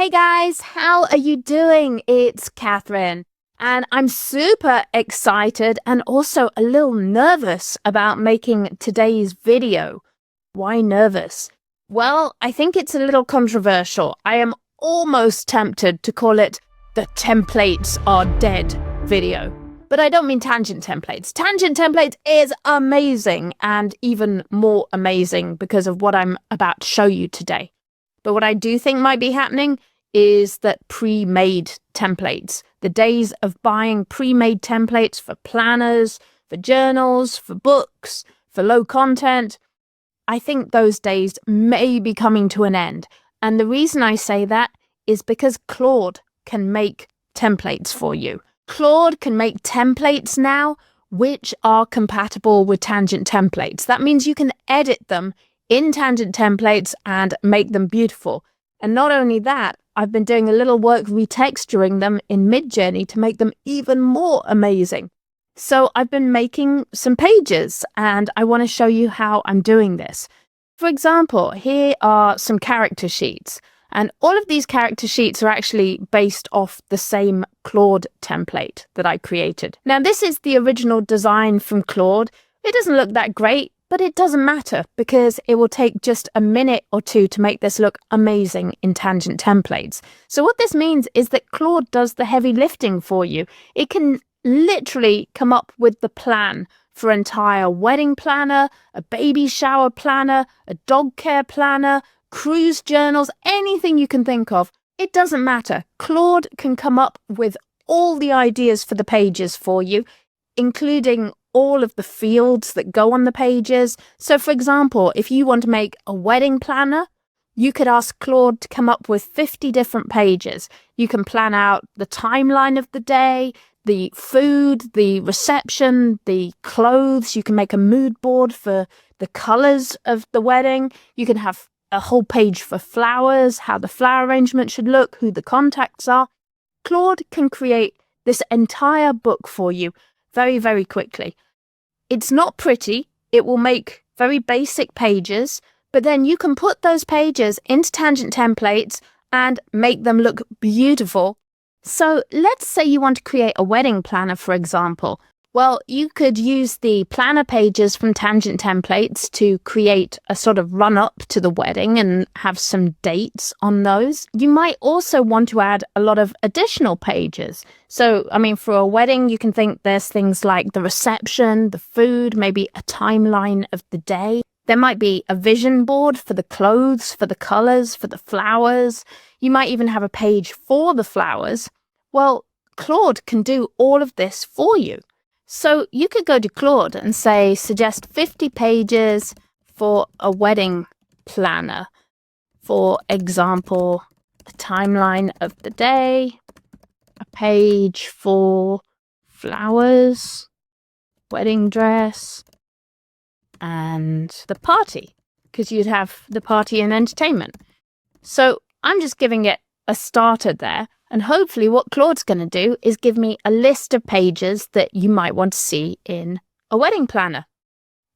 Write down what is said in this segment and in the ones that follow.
Hey guys, how are you doing? It's Catherine, and I'm super excited and also a little nervous about making today's video. Why nervous? Well, I think it's a little controversial. I am almost tempted to call it the templates are dead video. But I don't mean tangent templates. Tangent templates is amazing and even more amazing because of what I'm about to show you today. But what I do think might be happening is that pre-made templates, the days of buying pre-made templates for planners, for journals, for books, for low content, I think those days may be coming to an end. And the reason I say that is because Claude can make templates for you. Claude can make templates now which are compatible with tangent templates. That means you can edit them in tangent templates and make them beautiful. And not only that, I've been doing a little work retexturing them in Midjourney to make them even more amazing. So I've been making some pages and I want to show you how I'm doing this. For example, here are some character sheets. And all of these character sheets are actually based off the same Claude template that I created. Now, this is the original design from Claude. It doesn't look that great, but it doesn't matter because it will take just a minute or two to make this look amazing in tangent templates. So what this means is that Claude does the heavy lifting for you. It can literally come up with the plan for an entire wedding planner, a baby shower planner, a dog care planner, cruise journals, anything you can think of. It doesn't matter. Claude can come up with all the ideas for the pages for you, including all of the fields that go on the pages. So for example, if you want to make a wedding planner, you could ask Claude to come up with 50 different pages. You can plan out the timeline of the day, the food, the reception, the clothes. You can make a mood board for the colors of the wedding. You can have a whole page for flowers, how the flower arrangement should look, who the contacts are. Claude can create this entire book for you very, very quickly. It's not pretty. It will make very basic pages, but then you can put those pages into tangent templates and make them look beautiful. So let's say you want to create a wedding planner, for example. Well, you could use the planner pages from tangent templates to create a sort of run-up to the wedding and have some dates on those. You might also want to add a lot of additional pages. So, for a wedding, you can think there's things like the reception, the food, maybe a timeline of the day. There might be a vision board for the clothes, for the colors, for the flowers. You might even have a page for the flowers. Well, Claude can do all of this for you. So you could go to Claude and say, suggest 50 pages for a wedding planner. For example, a timeline of the day, a page for flowers, wedding dress, and the party, because you'd have the party and entertainment. So I'm just giving it a starter there. And hopefully what Claude's going to do is give me a list of pages that you might want to see in a wedding planner.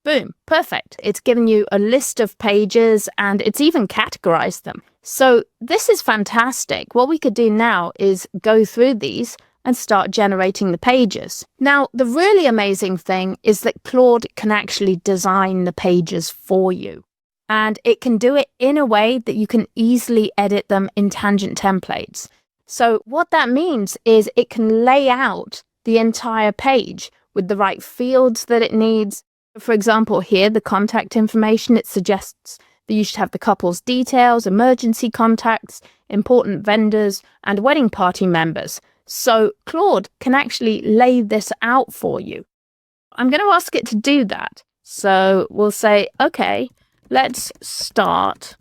Boom, perfect. It's given you a list of pages and it's even categorized them. So this is fantastic. What we could do now is go through these and start generating the pages. Now, the really amazing thing is that Claude can actually design the pages for you. And it can do it in a way that you can easily edit them in tangent templates. So what that means is it can lay out the entire page with the right fields that it needs. For example, here, the contact information, it suggests that you should have the couple's details, emergency contacts, important vendors, and wedding party members. So Claude can actually lay this out for you. I'm going to ask it to do that. So we'll say, okay, let's start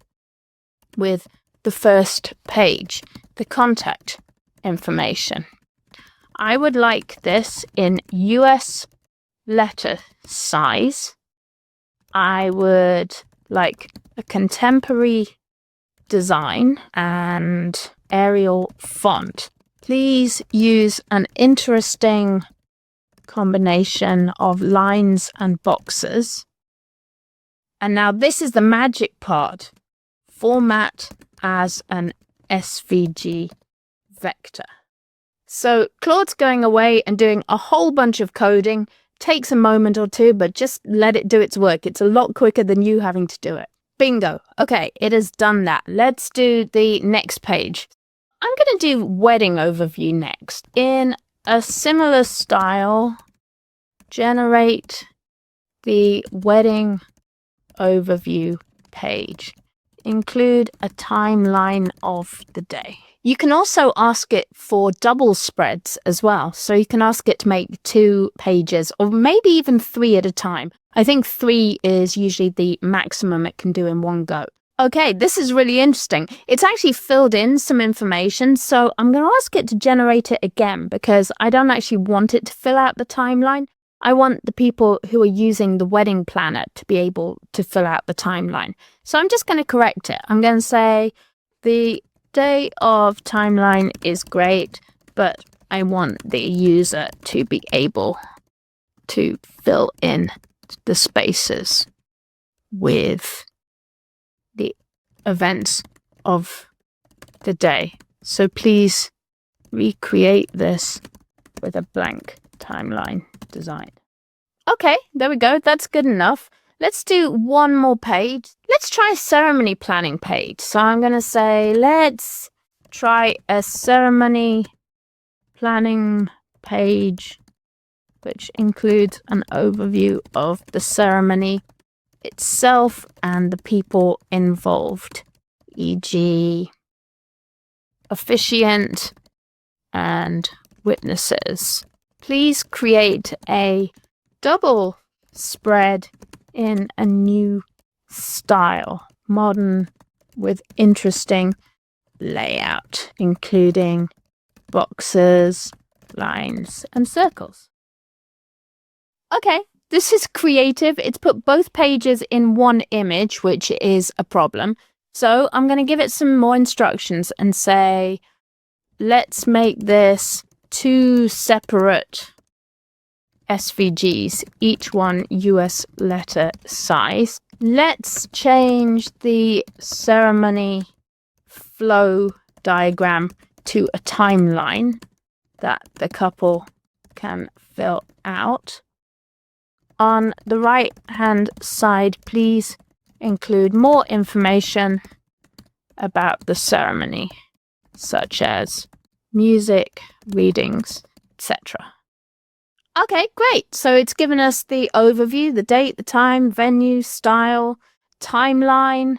with the first page, the contact information. I would like this in US letter size. I would like a contemporary design and Arial font. Please use an interesting combination of lines and boxes. And now this is the magic part. Format as an SVG vector. So Claude's going away and doing a whole bunch of coding. Takes a moment or two, but just let it do its work. It's a lot quicker than you having to do it. Bingo. Okay, it has done that. Let's do the next page. I'm going to do wedding overview next. In a similar style, generate the wedding overview page. Include a timeline of the day. You can also ask it for double spreads as well. So you can ask it to make 2 pages or maybe even 3 at a time. I think 3 is usually the maximum it can do in one go. Okay, this is really interesting. It's actually filled in some information, so I'm going to ask it to generate it again because I don't actually want it to fill out the timeline. I want the people who are using the wedding planner to be able to fill out the timeline. So I'm just going to correct it. I'm going to say the day of timeline is great, but I want the user to be able to fill in the spaces with the events of the day. So please recreate this with a blank timeline design. Okay, there we go. That's good enough. Let's do one more page. Let's try a ceremony planning page. So I'm going to say, let's try a ceremony planning page, which includes an overview of the ceremony itself and the people involved, e.g. officiant and witnesses. Please create a double spread in a new style, modern with interesting layout, including boxes, lines, and circles. Okay, this is creative. It's put both pages in one image, which is a problem. So I'm going to give it some more instructions and say, let's make this 2 separate SVGs, each one US letter size. Let's change the ceremony flow diagram to a timeline that the couple can fill out. On the right-hand side, please include more information about the ceremony, such as music, readings, etc. Okay, great. So it's given us the overview, the date, the time, venue, style, timeline,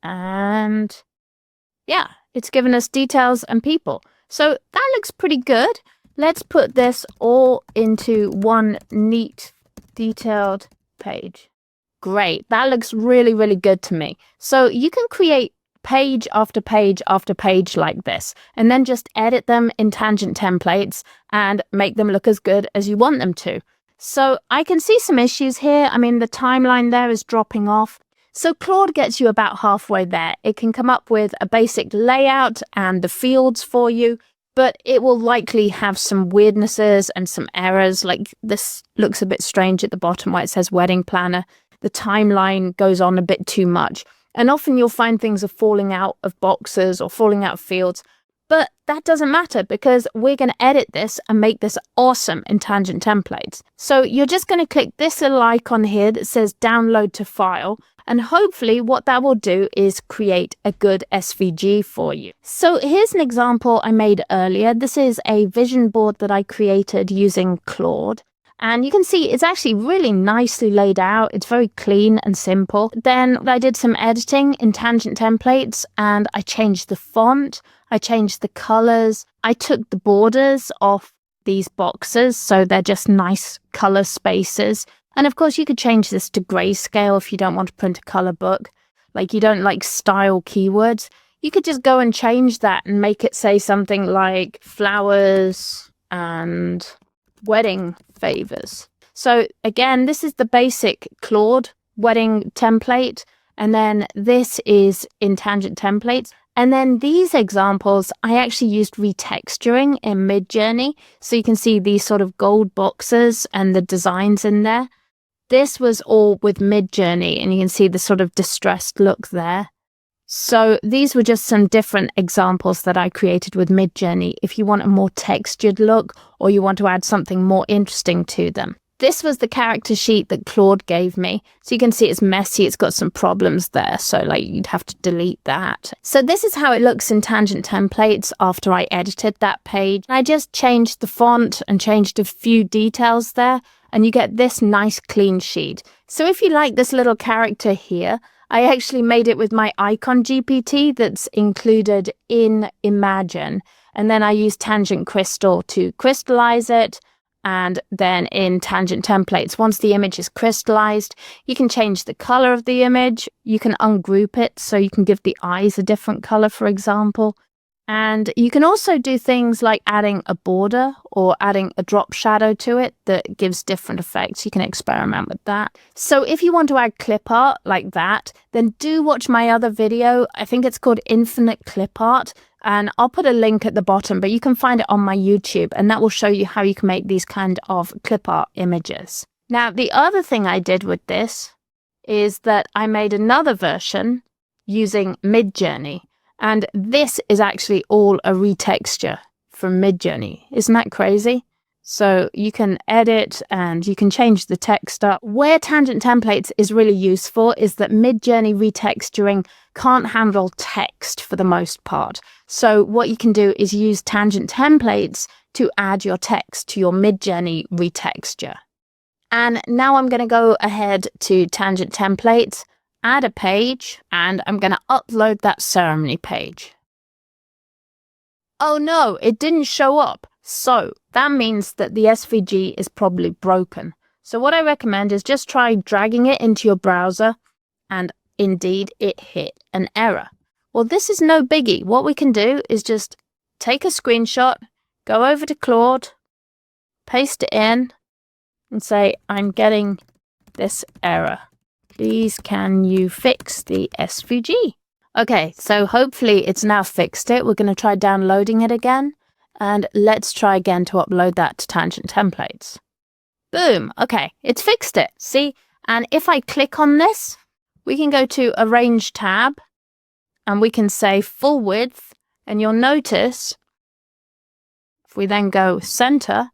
and yeah, it's given us details and people. So that looks pretty good. Let's put this all into one neat, detailed page. Great. That looks really, really good to me. So you can create page after page after page like this, and then just edit them in tangent templates and make them look as good as you want them to. So I can see some issues here. I mean, the timeline there is dropping off. So Claude gets you about halfway there. It can come up with a basic layout and the fields for you, but it will likely have some weirdnesses and some errors. Like this looks a bit strange at the bottom where it says wedding planner. The timeline goes on a bit too much. And often you'll find things are falling out of boxes or falling out of fields. But that doesn't matter because we're going to edit this and make this awesome in tangent templates. So you're just going to click this little icon here that says download to file. And hopefully what that will do is create a good SVG for you. So here's an example I made earlier. This is a vision board that I created using Claude. And you can see it's actually really nicely laid out. It's very clean and simple. Then I did some editing in tangent templates and I changed the font. I changed the colors. I took the borders off these boxes so they're just nice color spaces. And of course you could change this to grayscale if you don't want to print a color book. Like you don't like style keywords. You could just go and change that and make it say something like flowers and wedding favors. So again, this is the basic Claude wedding template. And then this is in tangent templates. And then these examples, I actually used retexturing in Midjourney. So you can see these sort of gold boxes and the designs in there. This was all with Midjourney and you can see the sort of distressed look there. So these were just some different examples that I created with Midjourney if you want a more textured look or you want to add something more interesting to them. This was the character sheet that Claude gave me. So you can see it's messy, it's got some problems there, so like you'd have to delete that. So this is how it looks in Tangent Templates after I edited that page. I just changed the font and changed a few details there, and you get this nice clean sheet. So if you like this little character here, I actually made it with my icon GPT that's included in Imagine. And then I used Tangent Crystal to crystallize it. And then in Tangent Templates, once the image is crystallized, you can change the color of the image. You can ungroup it so you can give the eyes a different color, for example. And you can also do things like adding a border or adding a drop shadow to it that gives different effects. You can experiment with that. So if you want to add clip art like that, then do watch my other video. I think it's called Infinite Clip Art. And I'll put a link at the bottom, but you can find it on my YouTube, and that will show you how you can make these kind of clip art images. Now, the other thing I did with this is that I made another version using Midjourney. And this is actually all a retexture from Midjourney. Isn't that crazy? So you can edit and you can change the text up. Where Tangent Templates is really useful is that Midjourney retexturing can't handle text for the most part. So what you can do is use Tangent Templates to add your text to your Midjourney retexture. And now I'm going to go ahead to Tangent Templates, add a page, and I'm going to upload that ceremony page. Oh no, it didn't show up. So that means that the SVG is probably broken. So what I recommend is just try dragging it into your browser, and indeed it hit an error. Well, this is no biggie. What we can do is just take a screenshot, go over to Claude, paste it in, and say, I'm getting this error. Please, can you fix the SVG? Okay, so hopefully it's now fixed it. We're going to try downloading it again. And let's try again to upload that to Tangent Templates. Boom. Okay, it's fixed it. See? And if I click on this, we can go to Arrange tab and we can say full width. And you'll notice if we then go center,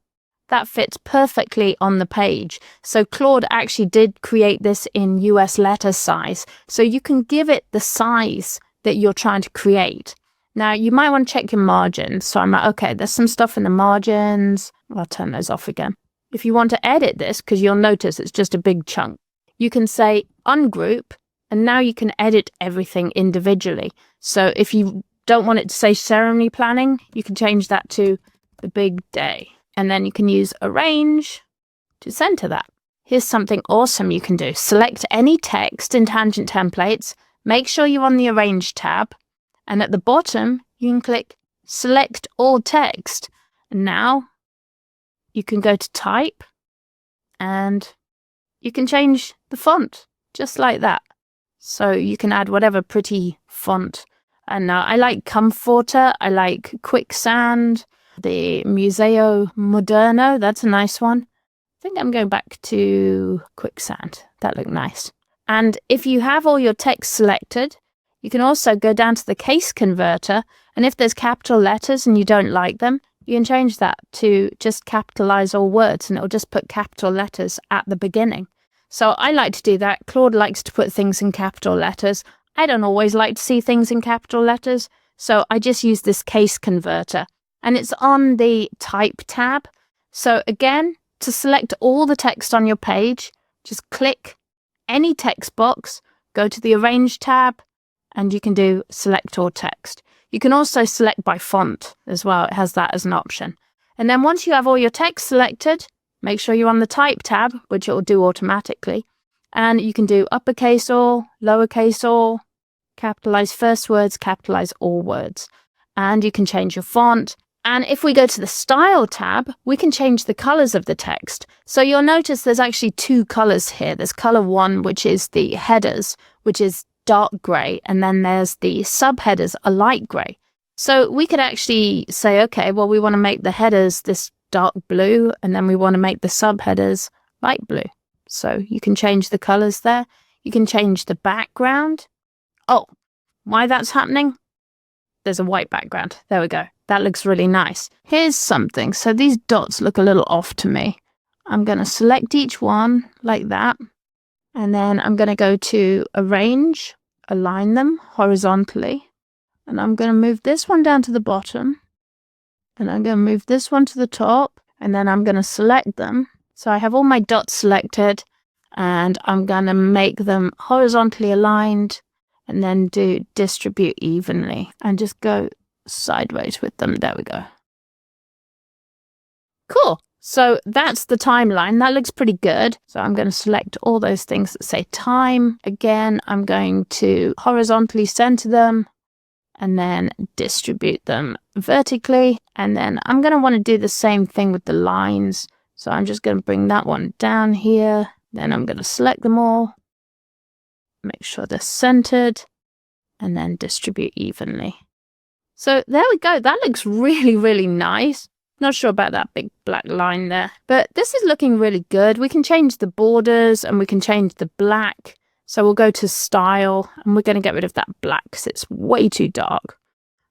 that fits perfectly on the page. So Claude actually did create this in US letter size. So you can give it the size that you're trying to create. Now, you might want to check your margins. So I'm like, okay, there's some stuff in the margins. I'll turn those off again. If you want to edit this, because you'll notice it's just a big chunk, you can say ungroup, and now you can edit everything individually. So if you don't want it to say ceremony planning, you can change that to the big day. And then you can use arrange to center that. Here's something awesome you can do. Select any text in Tangent Templates. Make sure you're on the Arrange tab. And at the bottom, you can click Select All Text. And now you can go to Type and you can change the font just like that. So you can add whatever pretty font. And now I like Comforter, I like Quicksand, the Museo Moderno, that's a nice one. I think I'm going back to Quicksand. That looked nice. And if you have all your text selected, you can also go down to the case converter, and if there's capital letters and you don't like them, you can change that to just capitalize all words, and it'll just put capital letters at the beginning. So I like to do that. Claude likes to put things in capital letters. I don't always like to see things in capital letters, so I just use this case converter. And it's on the Type tab. So again, to select all the text on your page, just click any text box, go to the Arrange tab, and you can do Select All Text. You can also select by font as well. It has that as an option. And then once you have all your text selected, make sure you're on the Type tab, which it will do automatically. And you can do uppercase all, lowercase all, capitalize first words, capitalize all words. And you can change your font. And if we go to the Style tab, we can change the colors of the text. So you'll notice there's actually two colors here. There's color 1, which is the headers, which is dark grey, and then there's the subheaders, a light grey. So we could actually say, okay, well, we want to make the headers this dark blue, and then we want to make the subheaders light blue. So you can change the colors there. You can change the background. Oh, Why that's happening? There's a white background. There we go. That looks really nice. Here's something. So these dots look a little off to me. I'm going to select each one like that. And then I'm going to go to Arrange, align them horizontally. And I'm going to move this one down to the bottom. And I'm going to move this one to the top. And then I'm going to select them. So I have all my dots selected. And I'm going to make them horizontally aligned. And then do distribute evenly. And just go sideways with them. There we go. Cool. So that's the timeline. That looks pretty good. So I'm going to select all those things that say time. Again, I'm going to horizontally center them and then distribute them vertically. And then I'm going to want to do the same thing with the lines. So I'm just going to bring that one down here. Then I'm going to select them all. Make sure they're centered and then distribute evenly. So there we go. That looks really, really nice. Not sure about that big black line there, but this is looking really good. We can change the borders and we can change the black. So we'll go to style and we're going to get rid of that black because it's way too dark.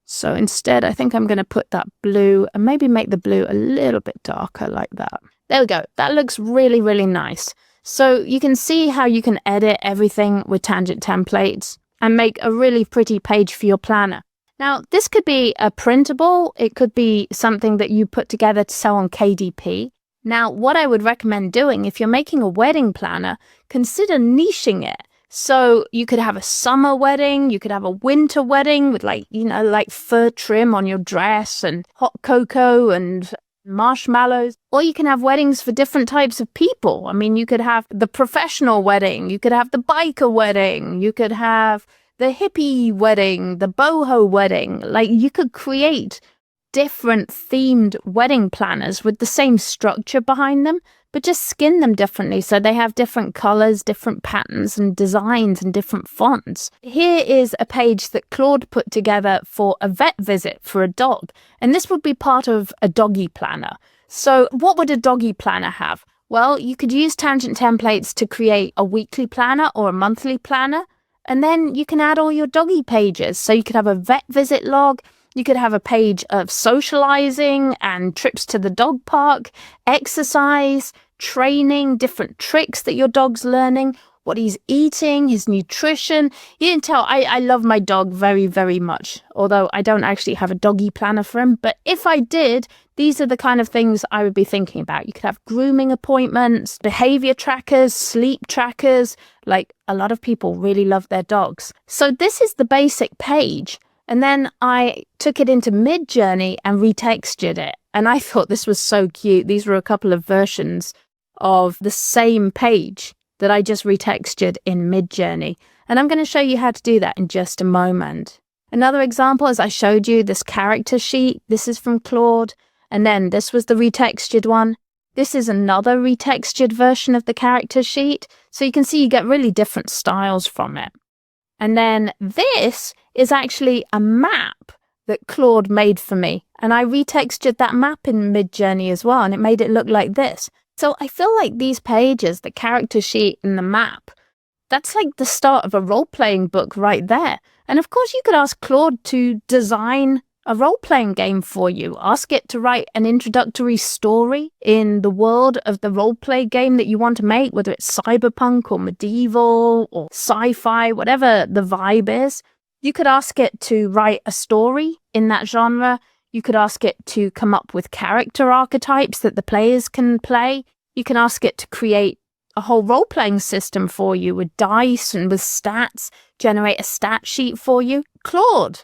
So instead, I think I'm going to put that blue and maybe make the blue a little bit darker like that. There we go. That looks really, really nice. So you can see how you can edit everything with tangent templates and make a really pretty page for your planner. Now, this could be a printable. It could be something that you put together to sell on KDP. Now, what I would recommend doing if you're making a wedding planner, consider niching it. So you could have a summer wedding, you could have a winter wedding with like fur trim on your dress and hot cocoa and marshmallows, or you can have weddings for different types of people. I mean, you could have the professional wedding, you could have the biker wedding, you could have the hippie wedding, the boho wedding. Like, you could create different themed wedding planners with the same structure behind them, but just skin them differently so they have different colors, different patterns and designs and different fonts. Here is a page that Claude put together for a vet visit for a dog, and this would be part of a doggy planner. So what would a doggy planner have? Well, you could use tangent templates to create a weekly planner or a monthly planner, and then you can add all your doggy pages. So you could have a vet visit log, you could have a page of socializing and trips to the dog park, exercise, training, different tricks that your dog's learning, what he's eating, his nutrition. You can tell I love my dog very, very much, although I don't actually have a doggy planner for him. But if I did, these are the kind of things I would be thinking about. You could have grooming appointments, behavior trackers, sleep trackers. Like, a lot of people really love their dogs. So this is the basic page. And then I took it into Midjourney and retextured it. And I thought this was so cute. These were a couple of versions of the same page that I just retextured in Midjourney. And I'm going to show you how to do that in just a moment. Another example, as I showed you, this character sheet. This is from Claude. And then this was the retextured one. This is another retextured version of the character sheet. So you can see you get really different styles from it. And then this is actually a map that Claude made for me. And I retextured that map in Midjourney as well, and it made it look like this. So I feel like these pages, the character sheet and the map, that's like the start of a role-playing book right there. And of course, you could ask Claude to design a role-playing game for you. Ask it to write an introductory story in the world of the role-play game that you want to make, whether it's cyberpunk or medieval or sci-fi, whatever the vibe is. You could ask it to write a story in that genre. You could ask it to come up with character archetypes that the players can play. You can ask it to create a whole role-playing system for you with dice and with stats, generate a stat sheet for you. Claude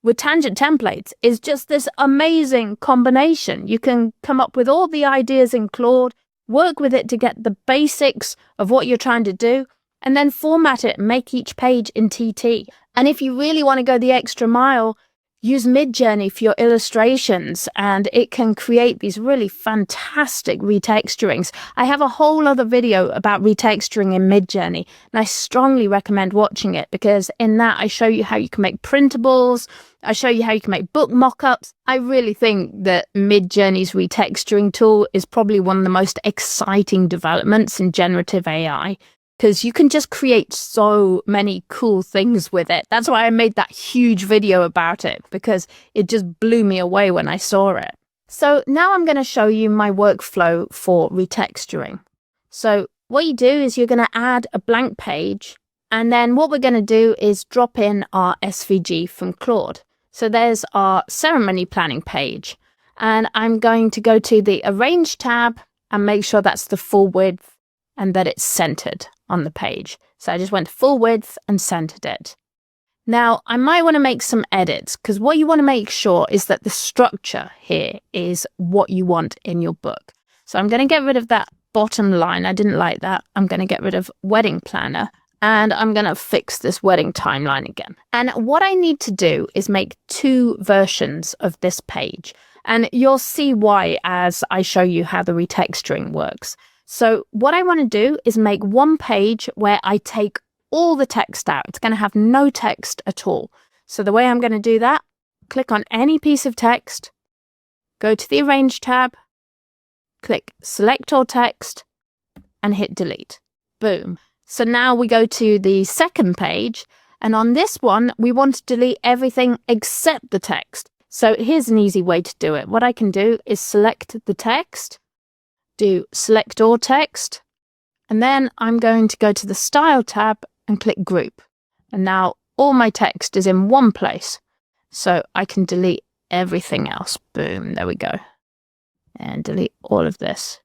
with tangent templates is just this amazing combination. You can come up with all the ideas in Claude, work with it to get the basics of what you're trying to do, and then format it and make each page in TT. And if you really want to go the extra mile, use Midjourney for your illustrations, and it can create these really fantastic retexturings. I have a whole other video about retexturing in Midjourney, and I strongly recommend watching it because in that I show you how you can make printables, I show you how you can make book mock-ups. I really think that Midjourney's retexturing tool is probably one of the most exciting developments in generative AI. because you can just create so many cool things with it. That's why I made that huge video about it, because it just blew me away when I saw it. So now I'm going to show you my workflow for retexturing. So what you do is you're going to add a blank page, and then what we're going to do is drop in our SVG from Claude. So there's our ceremony planning page, and I'm going to go to the Arrange tab and make sure that's the full width and that it's centered on the page. So I just went to full width and centered it. Now, I might want to make some edits, because what you want to make sure is that the structure here is what you want in your book. So I'm going to get rid of that bottom line. I didn't like that. I'm going to get rid of wedding planner, and I'm going to fix this wedding timeline again. And what I need to do is make 2 versions of this page. And you'll see why as I show you how the retexturing works. So what I want to do is make one page where I take all the text out. It's going to have no text at all. So the way I'm going to do that, click on any piece of text, go to the Arrange tab, click Select All Text, and hit Delete. Boom. So now we go to the second page, and on this one, we want to delete everything except the text. So here's an easy way to do it. What I can do is select the text, do Select All Text, and then I'm going to go to the Style tab and click Group. And now all my text is in one place, so I can delete everything else. Boom, there we go. And delete all of this.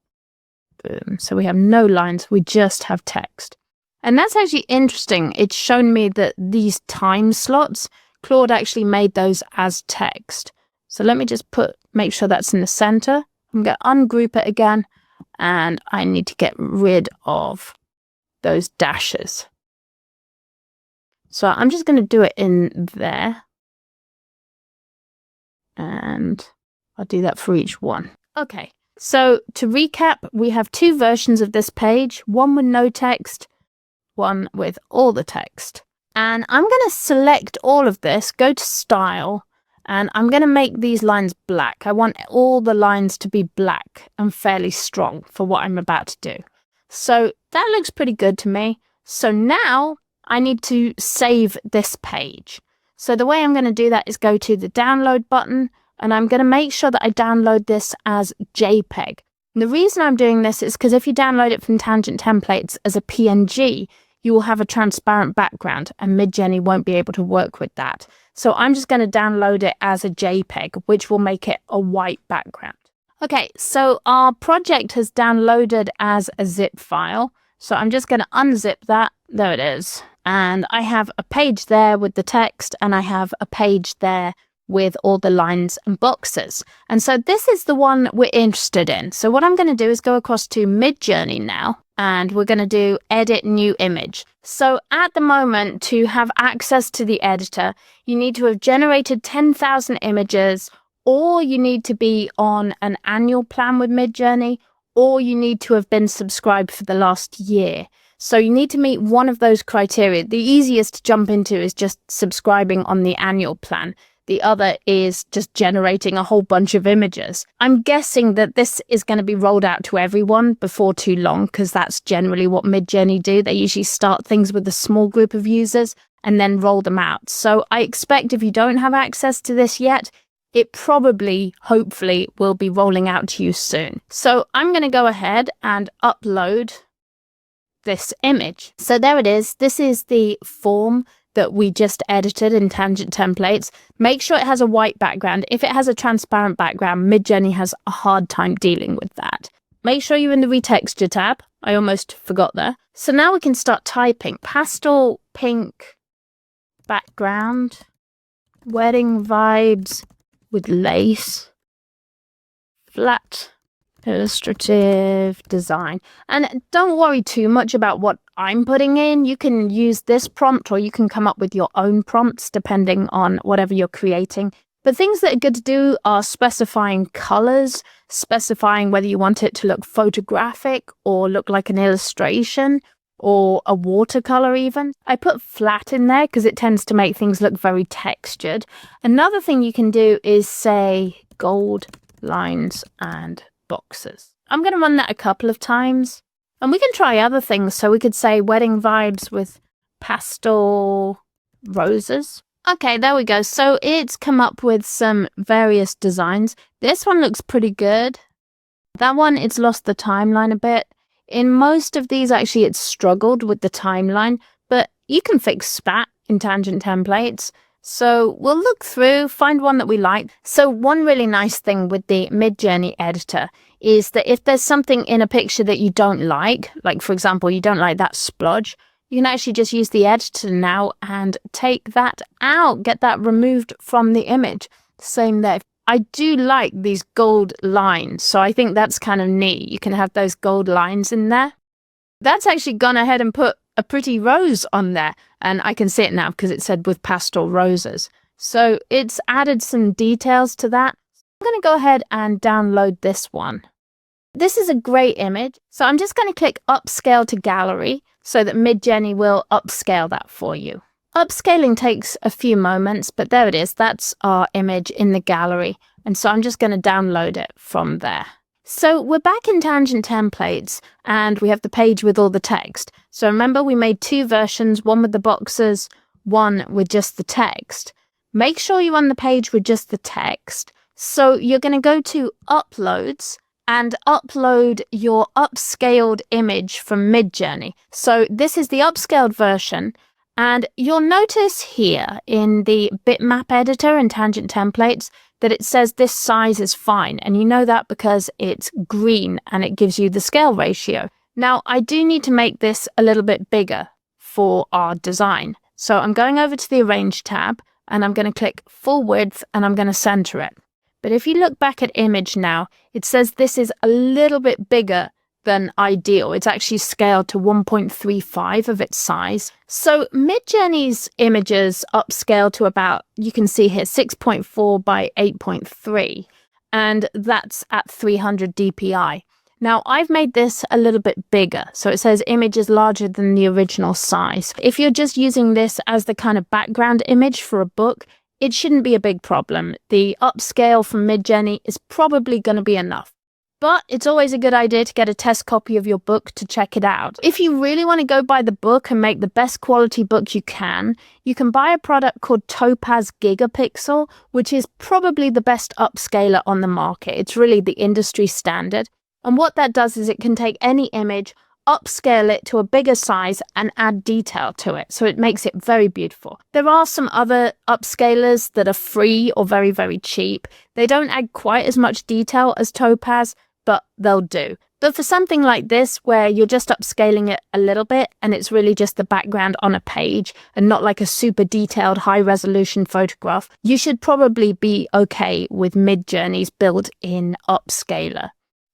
Boom. So we have no lines, we just have text. And that's actually interesting. It's shown me that these time slots, Claude actually made those as text. So let me just make sure that's in the center. I'm going to ungroup it again, and I need to get rid of those dashes. So I'm just going to do it in there, and I'll do that for each one. Okay, so to recap, we have 2 versions of this page, one with no text, one with all the text. And I'm going to select all of this, go to Style, and I'm going to make these lines black. I want all the lines to be black and fairly strong for what I'm about to do. So that looks pretty good to me. So now I need to save this page. So the way I'm going to do that is go to the download button, and I'm going to make sure that I download this as JPEG. And the reason I'm doing this is because if you download it from Tangent Templates as a PNG, you will have a transparent background, and Midjourney won't be able to work with that. So I'm just going to download it as a JPEG, which will make it a white background. Okay, so our project has downloaded as a zip file. So I'm just going to unzip that. There it is. And I have a page there with the text, and I have a page there with all the lines and boxes. And so this is the one we're interested in. So what I'm going to do is go across to Midjourney now, and we're going to do Edit New Image. So at the moment, to have access to the editor, you need to have generated 10,000 images, or you need to be on an annual plan with Midjourney, or you need to have been subscribed for the last year. So you need to meet one of those criteria. The easiest to jump into is just subscribing on the annual plan. The other is just generating a whole bunch of images. I'm guessing that this is going to be rolled out to everyone before too long, because that's generally what Midjourney do. They usually start things with a small group of users and then roll them out. So I expect if you don't have access to this yet, it probably, hopefully, will be rolling out to you soon. So I'm going to go ahead and upload this image. So there it is. This is the form that we just edited in Tangent Templates. Make sure it has a white background. If it has a transparent background, Midjourney has a hard time dealing with that. Make sure you're in the Retexture tab. I almost forgot there. So now we can start typing. Pastel pink background, wedding vibes with lace, flat illustrative design. And don't worry too much about what I'm putting in. You can use this prompt, or you can come up with your own prompts depending on whatever you're creating. But things that are good to do are specifying colors, specifying whether you want it to look photographic or look like an illustration or a watercolor even. I put flat in there because it tends to make things look very textured. Another thing you can do is say gold lines and boxes. I'm going to run that a couple of times. And we can try other things. So we could say wedding vibes with pastel roses. Okay, there we go. So it's come up with some various designs. This one looks pretty good. That one, it's lost the timeline a bit. In most of these, actually, it's struggled with the timeline, but you can fix that in tangent templates. So we'll look through, find one that we like. So one really nice thing with the Midjourney editor is that if there's something in a picture that you don't like for example, you don't like that splodge, you can actually just use the editor now and take that out, get that removed from the image. Same there. I do like these gold lines, so I think that's kind of neat. You can have those gold lines in there. That's actually gone ahead and put a pretty rose on there, and I can see it now because it said with pastel roses. So it's added some details to that. I'm going to go ahead and download this one. This is a great image, so I'm just going to click Upscale to Gallery so that Midjourney will upscale that for you. Upscaling takes a few moments, but there it is. That's our image in the gallery. And so I'm just going to download it from there. So we're back in Tangent Templates and we have the page with all the text. So remember, we made two versions, one with the boxes, one with just the text. Make sure you're on the page with just the text. So you're going to go to Uploads and upload your upscaled image from Midjourney. So this is the upscaled version. And you'll notice here in the bitmap editor and tangent templates that it says this size is fine. And you know that because it's green and it gives you the scale ratio. Now, I do need to make this a little bit bigger for our design. So I'm going over to the Arrange tab and I'm going to click Full Width and I'm going to center it. But if you look back at image now, it says this is a little bit bigger than ideal. It's actually scaled to 1.35 of its size. So Midjourney's images upscale to about, you can see here, 6.4 by 8.3, and that's at 300 dpi. Now I've made this a little bit bigger, so it says image is larger than the original size. If you're just using this as the kind of background image for a book, it shouldn't be a big problem. The upscale from Midjourney is probably going to be enough. But it's always a good idea to get a test copy of your book to check it out. If you really want to go by the book and make the best quality book you can buy a product called Topaz Gigapixel, which is probably the best upscaler on the market. It's really the industry standard. And what that does is it can take any image, upscale it to a bigger size and add detail to it. So it makes it very beautiful. There are some other upscalers that are free or very, very cheap. They don't add quite as much detail as Topaz, but they'll do. But for something like this, where you're just upscaling it a little bit and it's really just the background on a page and not like a super detailed high resolution photograph, you should probably be okay with Midjourney's built-in upscaler.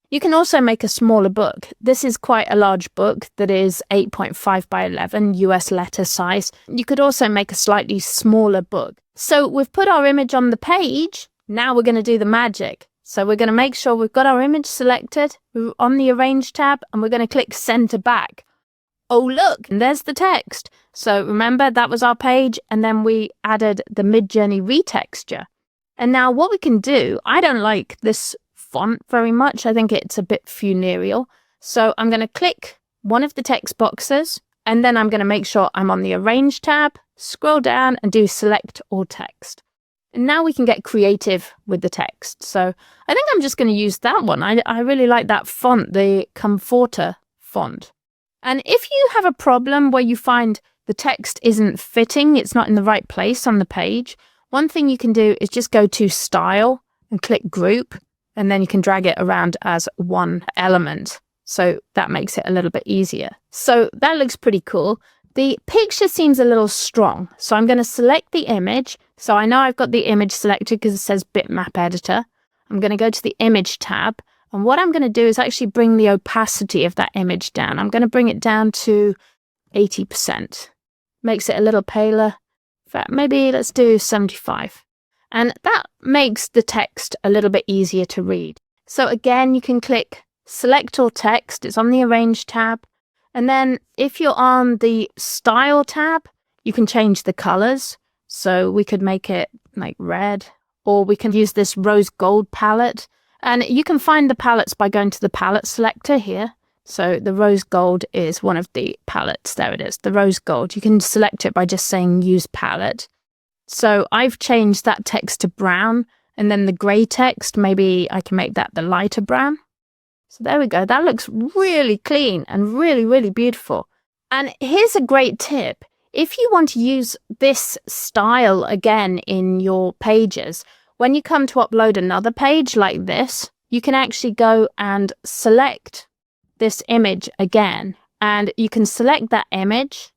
You can also make a smaller book. This is quite a large book that is 8.5 by 11 US letter size. You could also make a slightly smaller book. So we've put our image on the page. Now we're going to do the magic. So we're going to make sure we've got our image selected. We're on the Arrange tab and we're going to click Center Back. Oh, look, and there's the text. So remember, that was our page, and then we added the Midjourney retexture. And now what we can do, I don't like this font very much. I think it's a bit funereal. So I'm going to click one of the text boxes, and then I'm going to make sure I'm on the Arrange tab, scroll down and do Select All Text. And now we can get creative with the text. So I think I'm just going to use that one. I really like that font, the Comforter font. And if you have a problem where you find the text isn't fitting, it's not in the right place on the page, one thing you can do is just go to Style and click Group, and then you can drag it around as one element. So that makes it a little bit easier. So that looks pretty cool. The picture seems a little strong, so I'm going to select the image. So I know I've got the image selected because it says Bitmap Editor. I'm going to go to the Image tab, and what I'm going to do is actually bring the opacity of that image down. I'm going to bring it down to 80%. Makes it a little paler. In fact, maybe let's do 75. And that makes the text a little bit easier to read. So again, you can click Select All Text. It's on the Arrange tab. And then if you're on the Style tab, you can change the colors. So we could make it like red, or we can use this rose gold palette. And you can find the palettes by going to the palette selector here. So the rose gold is one of the palettes. There it is, the rose gold. You can select it by just saying use palette. So I've changed that text to brown, and then the gray text, maybe I can make that the lighter brown. So there we go. That looks really clean and really, really beautiful. And here's a great tip. If you want to use this style again in your pages, when you come to upload another page like this, you can actually go and select this image again, and you can select that image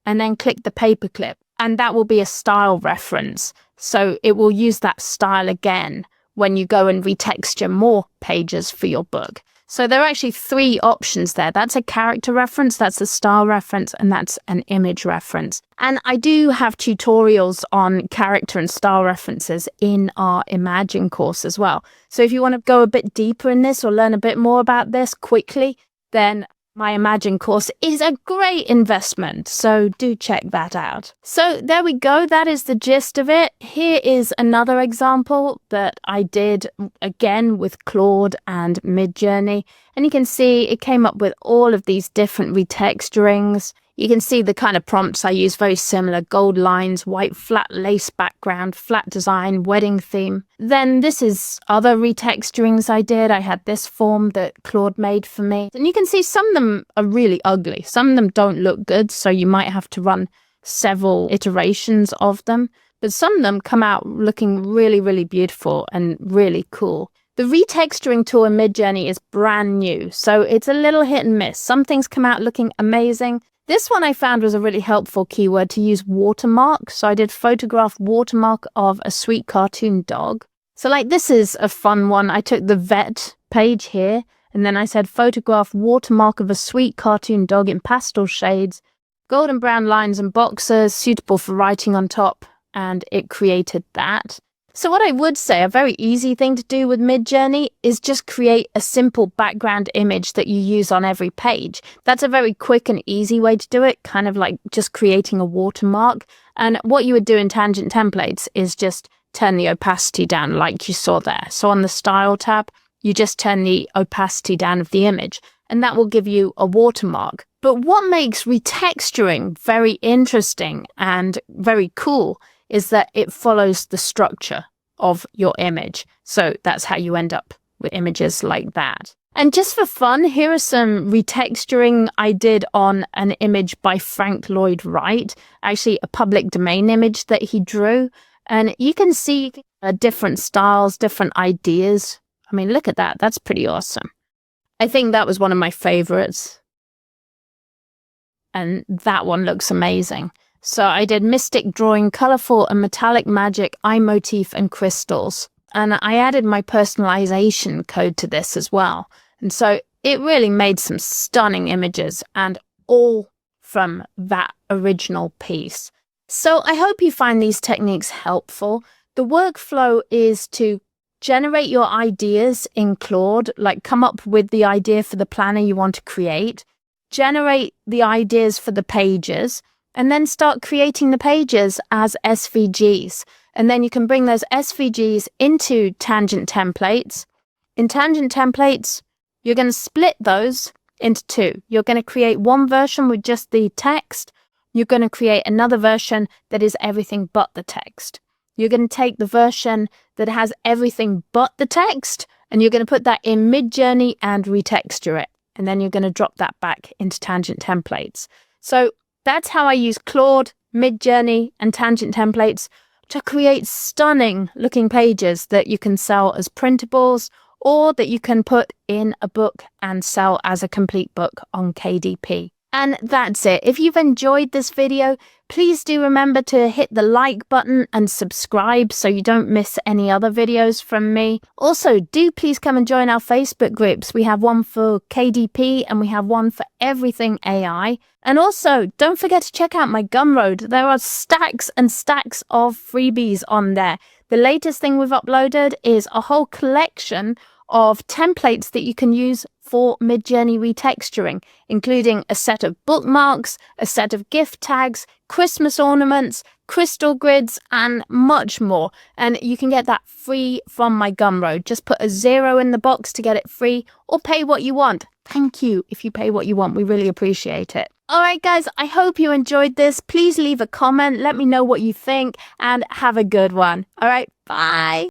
and then click the paperclip, and that will be a style reference. So it will use that style again when you go and retexture more pages for your book. So there are actually 3 options there. That's a character reference, that's a style reference, and that's an image reference. And I do have tutorials on character and style references in our Imagine course as well. So if you want to go a bit deeper in this or learn a bit more about this quickly, then my Imagine course is a great investment, so do check that out. So there we go, that is the gist of it. Here is another example that I did again with Claude and Midjourney, and you can see it came up with all of these different retexturings. You can see the kind of prompts I use, very similar: gold lines, white flat lace background, flat design, wedding theme. Then this is other retexturings I did. I had this form that Claude made for me. And you can see some of them are really ugly. Some of them don't look good, so you might have to run several iterations of them. But some of them come out looking really, really beautiful and really cool. The retexturing tool in Midjourney is brand new, so it's a little hit and miss. Some things come out looking amazing. This one I found was a really helpful keyword to use: watermark. So I did photograph watermark of a sweet cartoon dog. So like this is a fun one. I took the vet page here, and then I said photograph watermark of a sweet cartoon dog in pastel shades, golden brown lines and boxes, suitable for writing on top, and it created that. So what I would say, a very easy thing to do with Midjourney is just create a simple background image that you use on every page. That's a very quick and easy way to do it, kind of like just creating a watermark. And what you would do in Tangent Templates is just turn the opacity down like you saw there. So on the Style tab, you just turn the opacity down of the image, and that will give you a watermark. But what makes retexturing very interesting and very cool is that it follows the structure of your image. So that's how you end up with images like that. And just for fun, here are some retexturing I did on an image by Lloyd Wright, actually a public domain image that he drew. And you can see different styles, different ideas. I mean, look at that. That's pretty awesome. I think that was one of my favorites. And that one looks amazing. So I did mystic drawing, colorful and metallic magic, eye motif and crystals. And I added my personalization code to this as well. And so it really made some stunning images, and all from that original piece. So I hope you find these techniques helpful. The workflow is to generate your ideas in Claude, like come up with the idea for the planner you want to create, generate the ideas for the pages, and then start creating the pages as SVGs. And then you can bring those SVGs into Tangent Templates. In Tangent Templates, you're going to split those into 2. You're going to create one version with just the text. You're going to create another version that is everything but the text. You're going to take the version that has everything but the text, and you're going to put that in Midjourney and retexture it. And then you're going to drop that back into Tangent Templates. So that's how I use Claude, Midjourney, and Tangent Templates to create stunning looking pages that you can sell as printables, or that you can put in a book and sell as a complete book on KDP. And that's it. If you've enjoyed this video, please do remember to hit the like button and subscribe so you don't miss any other videos from me. Also, do please come and join our Facebook groups. We have one for KDP and we have one for everything AI. And also, don't forget to check out my Gumroad. There are stacks and stacks of freebies on there. The latest thing we've uploaded is a whole collection of templates that you can use for Midjourney retexturing, including a set of bookmarks, a set of gift tags, Christmas ornaments, crystal grids, and much more. And you can get that free from my Gumroad. Just put a 0 in the box to get it free, or pay what you want. Thank you if you pay what you want. We really appreciate it. Alright guys, I hope you enjoyed this. Please leave a comment, let me know what you think, and have a good one. Alright, bye!